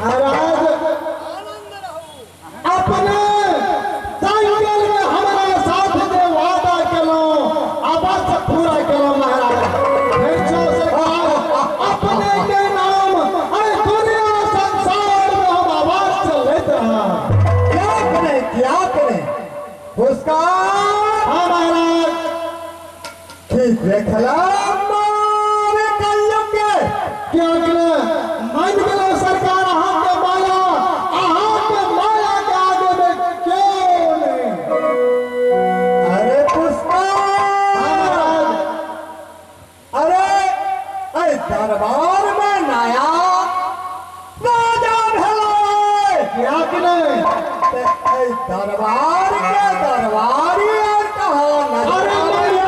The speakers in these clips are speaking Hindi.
महाराज अपने जंगल में हमारा साथ दे वादा करो आवाज पूरा करो महाराज। अपने के नाम अरे दुनिया संसार में हम आवाज चल लेते हैं। क्या करें उसका महाराज ठीक देखला क्या मान गलो सरकार के माया के आगे में क्यों नहीं। अरे पुष्पा अरे दरबार में नया राजा भला क्या कि नहीं दरबार के दरबारी और कहा महाराज और महाराज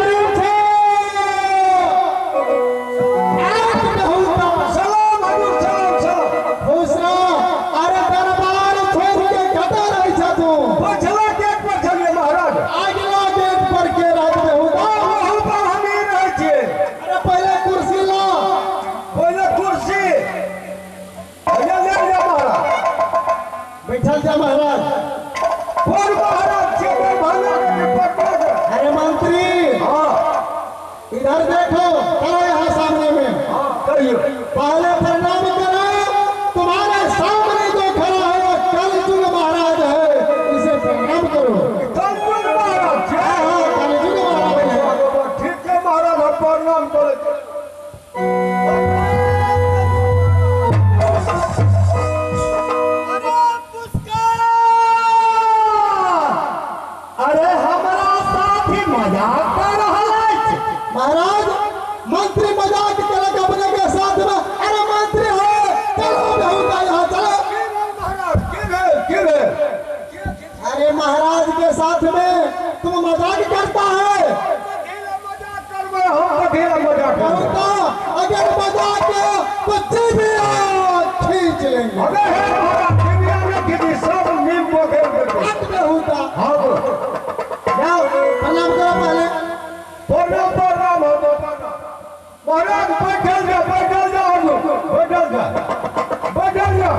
अरे मंत्री इधर देखो करो यहाँ सामने में पहले प्रणाम करो। तुम्हारे सामने जो खड़ा है वो कलयुग महाराज है इसे प्रणाम करो। कलयुग महाराज कलयुग महाराज ठीक है महाराज हम प्रणाम करो। महाराज मंत्री मजाक करक अपने के साथ में। अरे मंत्री हो चलो बेहुदा यहाँ चलो। अरे महाराज के साथ में तुम मजाक करता है। अगर मजाक कुछ भी खींच लेंगे। प्रणाम करो पहले महाराज बैठल जा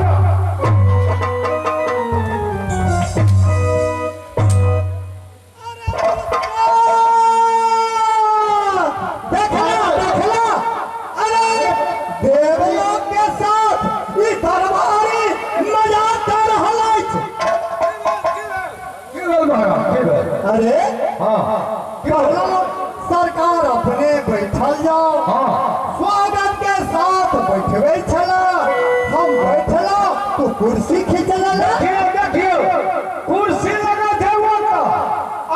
देखला अरे देवलोक के साथ ई दरबारी मजाक कर रहल छै। अरे सरकार अपने बैठल जाओ स्वागत के साथ बैठवे छला हम बैठला तो कुर्सी खींचला कुर्सी लगा देवो का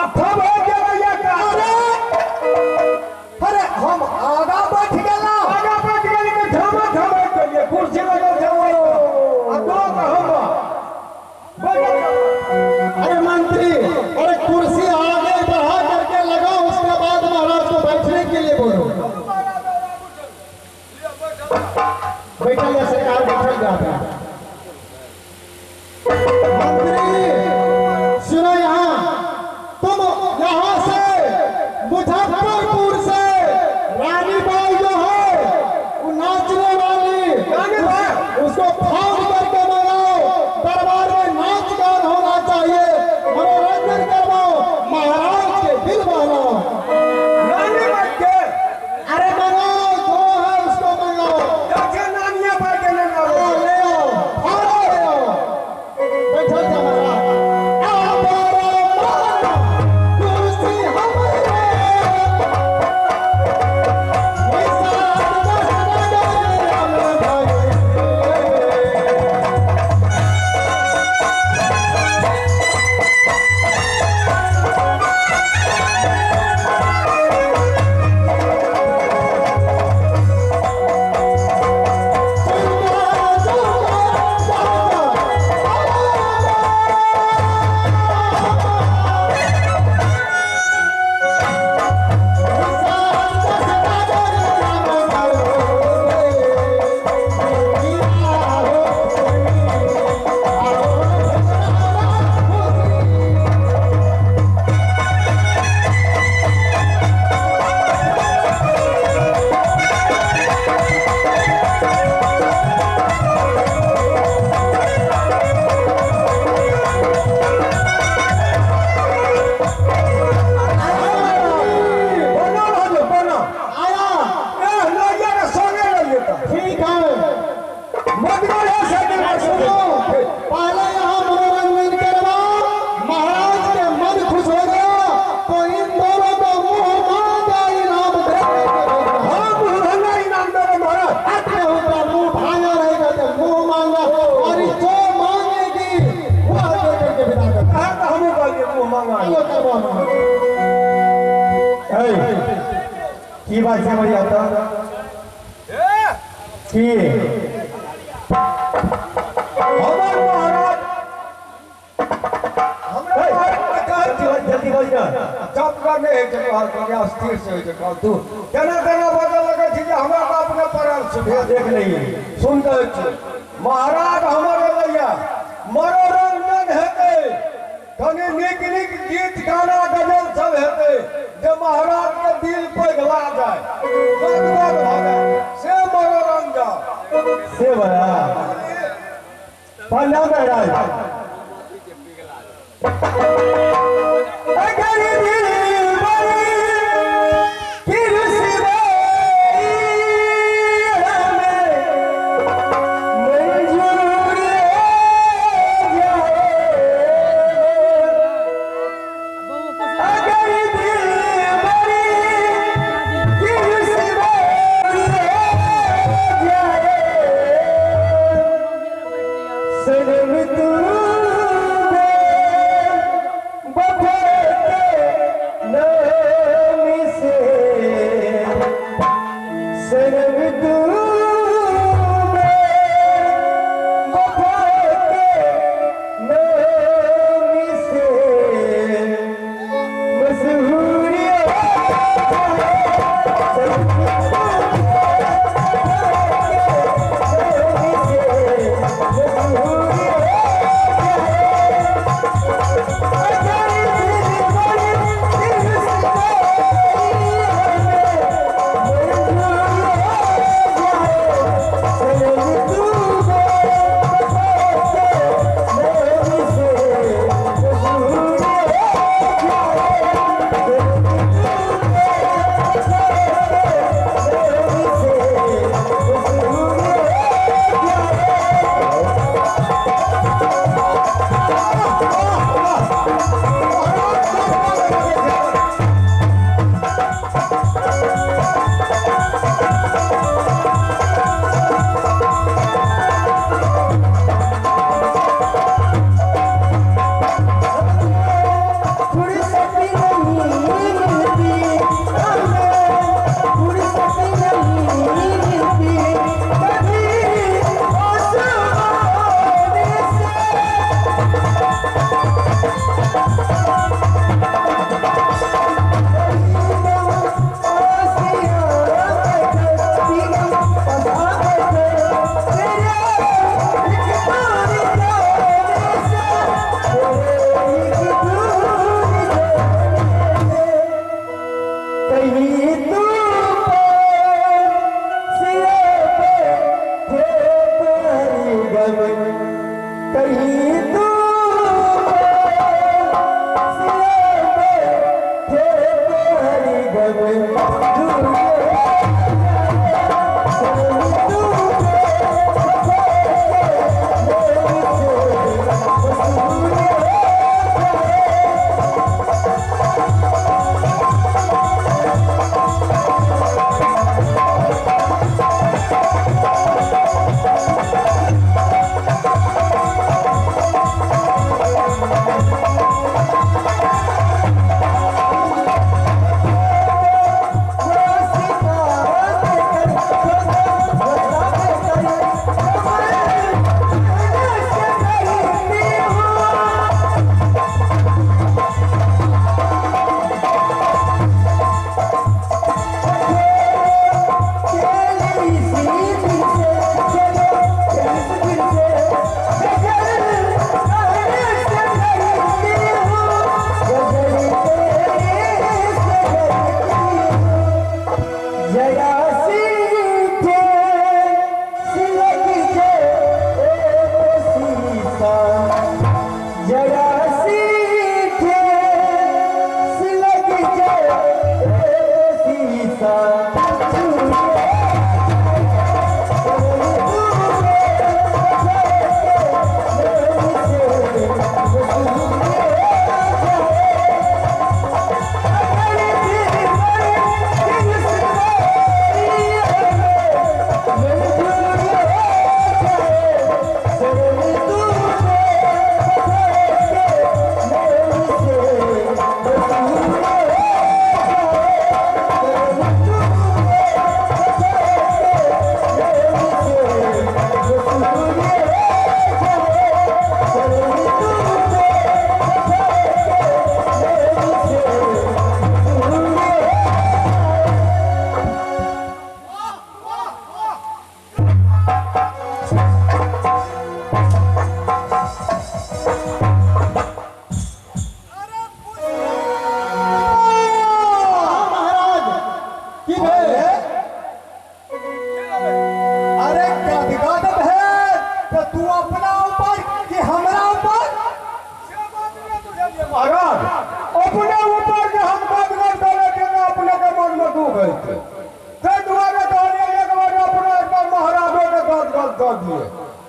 अथवा हो गया का। अरे हम आगा बैठ गेला के धमा करिए कुर्सी लगा देवो अगो का हम। अरे मंत्री अरे कुर्सी आगे बढ़ा करके लगाओ उसके बाद महाराज को बैठने के लिए बोलो। बैठल या सरकार बैठल जाता है। मंत्री सुनो यहाँ तुम यहाँ से मुजफ्फरपुर से रानी बाई जो है वो नाचने वाली उसको फोन करके मंगाओ। दरबार में नाच गान होना चाहिए मनोरंजन करवाओ महाराज के दिल बहलाओ। अरे मंगाओ जो है उसको मंगाओ ले आओ ले आओ बैठो मत करो सेकंड पर सुनो पहले यहाँ मनोरंजन करवा महाराज के मन खुश हो गया तो इन दोनों को मुंह मांगा इनाम देंगे हाँ मुंह मांगा इनाम देंगे महाराज अपने ऊपर मुंह भांगा रहेगा तो मुंह मांगा और जो मांगेगी वो आगे करके बिता देगा हाँ तो हम बोल के मुंह मांगा ये करवा की बात समझ आता कि हमार महाराज जल्दी बोल जा चुप कर नहीं जगह हो स्थिर से हो तू केना केना बदल लगे छी जे हमरा बाप ने पड़ल छै देख नहीं सुनते छी महाराज हमर भैया मनोरंजन हेतै कने नीक नीक गीत गाना गजल सब हेतै जे महाराज के दिल पिघला जाए गदगद भ जाए से मनोरंजन से बड़ा पन्ना महाराज अगर दिल बड़ी किरसी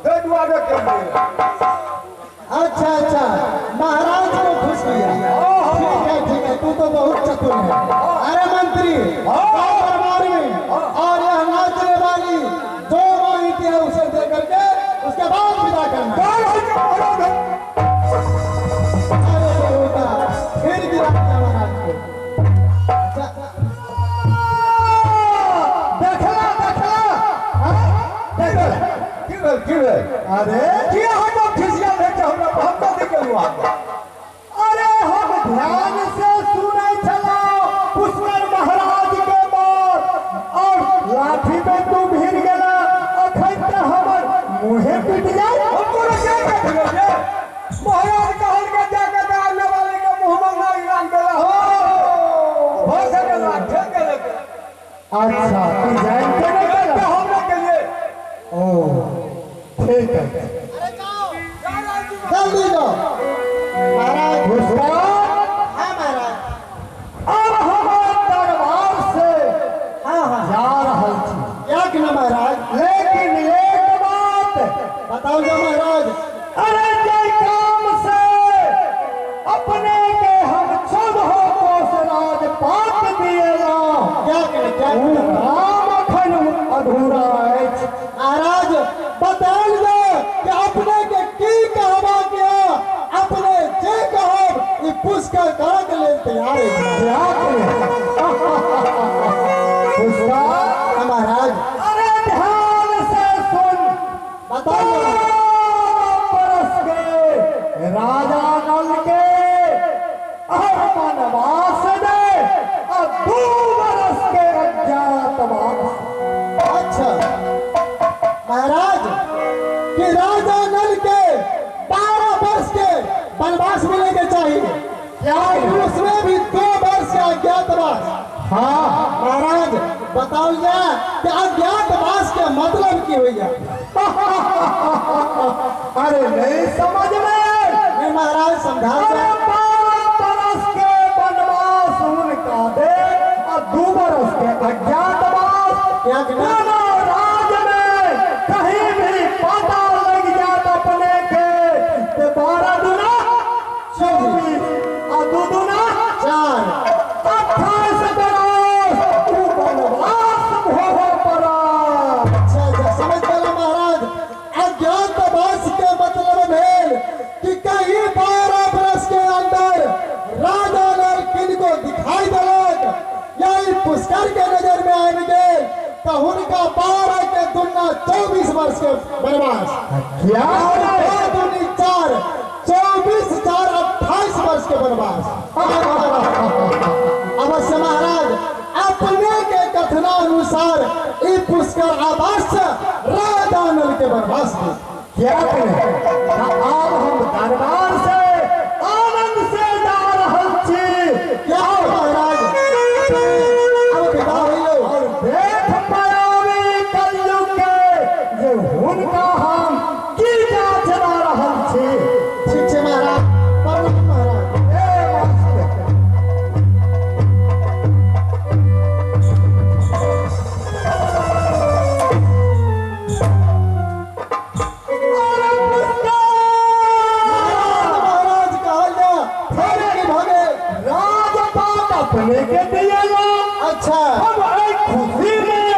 दुआरे के लिए। अच्छा अच्छा, महाराज को खुश किया। ठीक है, तू तो बहुत चतुर है। अरे मंत्री, दरबार में और यह नाचने वाली जो मांगती है उसे दे करके उसके बाद विदा करना। अरे बेटा, फिर गिरा दिया महाराज को। अच्छा, देखला देखला, क्यों अरे क्या हम खिसिया लेके हमको देखे हुआ। अरे हम ध्यान से सुने चलो पुष्कर महाराज के बात और लाठी में तू भीड़ गया अखन ते हमर मुंहे पिट जाए। हमको क्या कहते हैं महाराज कहल के जाके डालने वाले के मुंह में ना इलान देला हो सके ना ठीक है। अच्छा, तू जानते नहीं क्या हमने के लिए। ओ ठीक है, जल्दी जाओ महाराज। पुष्कर, हाँ महाराज, अब हमारे दरबार से जा रहा थी। एक न महाराज, लेकिन एक बात बताओ जो महाराज। अरे जय काम से अपने के हम 14 कोस राज पात दिएला। क्या काम अखन अधूरा है। महाराज बताओ कि अपने के की कहवा गया, अपने जे कहब ई पुष्कर करा के ले तैयार है। पुष्कर महाराज, अरे ध्यान से सुन, बताओ बरस के राजा नल के वनवास दे और 2 बरस के अज्ञातवास। अच्छा महाराज, कि राजा नल के 12 वर्ष के वनवास मिलेंगे चाहिए, क्या उसमें भी 2 वर्ष का अज्ञातवास। हाँ महाराज, बताओ कि अज्ञातवास के मतलब की हुई है। अरे नहीं समझ में महाराज, समझा। 12 वर्ष के वनवास उनका दे और 2 वर्ष के अज्ञातवास। क्या राज में कहीं भी पता लग जाता अपने के 12 दूना 24 और 2 दूना 4, 28 बरस वनवास हो पड़ा। अच्छा, समझ गया महाराज। अज्ञातवास के मतलब है कि कहीं 12 बरस के अंदर राजा नल किनको दिखाई दलक या पुष्कर के नजर में आएंगे तो उनका 12 के दुना 24 वर्ष के वनवास। क्या 4 24 4 28 वर्ष के वनवास। अवश्य महाराज, अपने के कथनानुसार ई पुष्कर अवश्य राजा नल के वनवास में। क्या करें, अब हम दरबार से आनंद से जा रहे छी। क्या महाराज, अब विदा होइयो और देख पायावी कलयुग के जे हुनका हम की जांच ला रहल छी। ठीक छै महाराज, प्रणाम महाराज। अपने के दिया। अच्छा, हम एक खुशी में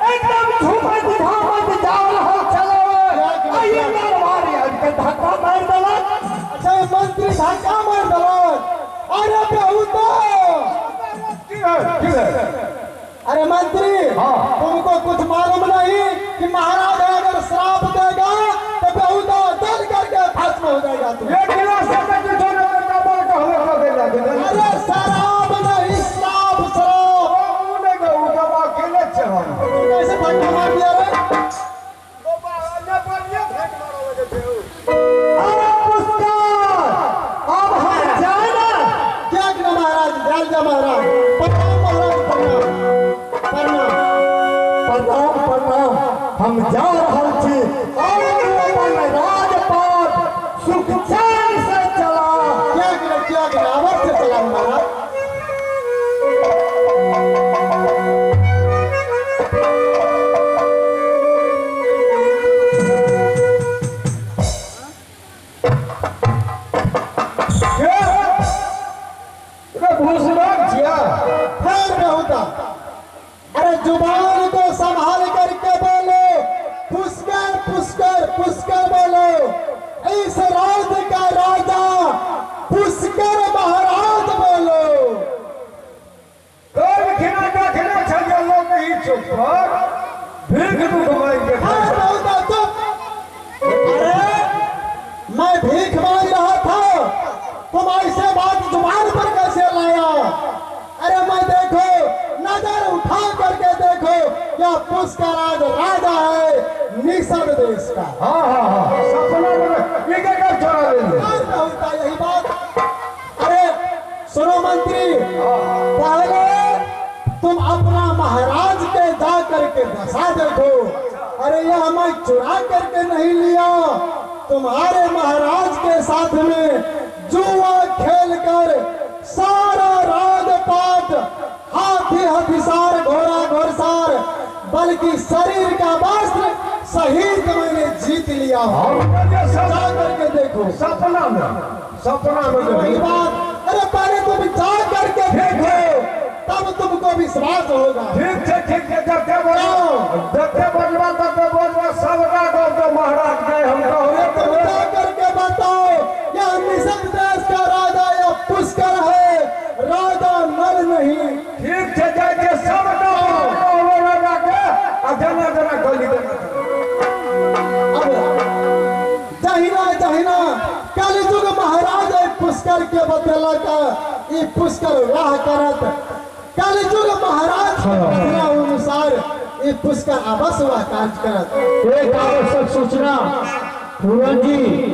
एकदम झूमत झामत जा रहा चलो। आइए दरबारी आज के धक्का मार दला। अच्छा, मंत्री धक्का मार दला। अरे बेहुदा, अरे मंत्री, तुमको कुछ मालूम नहीं कि महाराज अगर श्राप देगा तो बेहुदा जल करके भस्म हो जाएगा। तुम एक गिलास में जो कमल का हो देगा। अरे शराब नहीं, श्राप शराब। उन्हें को उठा अकेले चलो। कैसे धक्का मार दिया रे? अरे पुष्कर, अब हम जाए ना। क्या कि महाराज, जाल जा महाराज। प्रणाम महाराज, प्रणाम प्रणाम प्रणाम प्रणाम। हम जा रहे छी पुष्कर पुष्कर बोलो। इस राज का राजा पुष्कर महाराज बोलो। कल खिना का खिना छलिए लोग ही चुप कर भीख तू कमाएंगे। अरे मैं भीख मांग रहा था, तुम ऐसे बात जुबान पर कैसे लाया? अरे मैं देखो, नजर उठा करके देखो, क्या पुष्कर आज राजा है निषद देश का। हाँ हाँ हाँ सपना में ये क्या चोरा ले होता यही बात। अरे सुनो मंत्री, पहले तुम अपना महाराज के जा करके दशा देखो। अरे यह मैं चुरा करके नहीं लिया, तुम्हारे महाराज के साथ में जुआ खेलकर सारा राजपाट, हाथी हथिसार, घोड़ा घोड़सार, बल्कि शरीर का वस्त्र सहित मैंने जीत लिया। जा करके देखो। सपना में वही बात। अरे पहले तुम जा करके देखो, तब तुमको विश्वास होगा। ठीक है जबते बोलवा सब राघव तो महाराज गए हमको तुम जा करके बताओ, यह निषद देश का राजा या पुष्कर है, राजा नल नहीं। ठीक है जाके सब राजा के जना गली अब जहिना कलयुग महाराज पुष्कर के बदला का ये पुष्कर वाह करत, कलयुग महाराज अनुसार ये पुष्कर अवश्य वह कार्य करत। एक आवश्यक सूचना पूरन जी।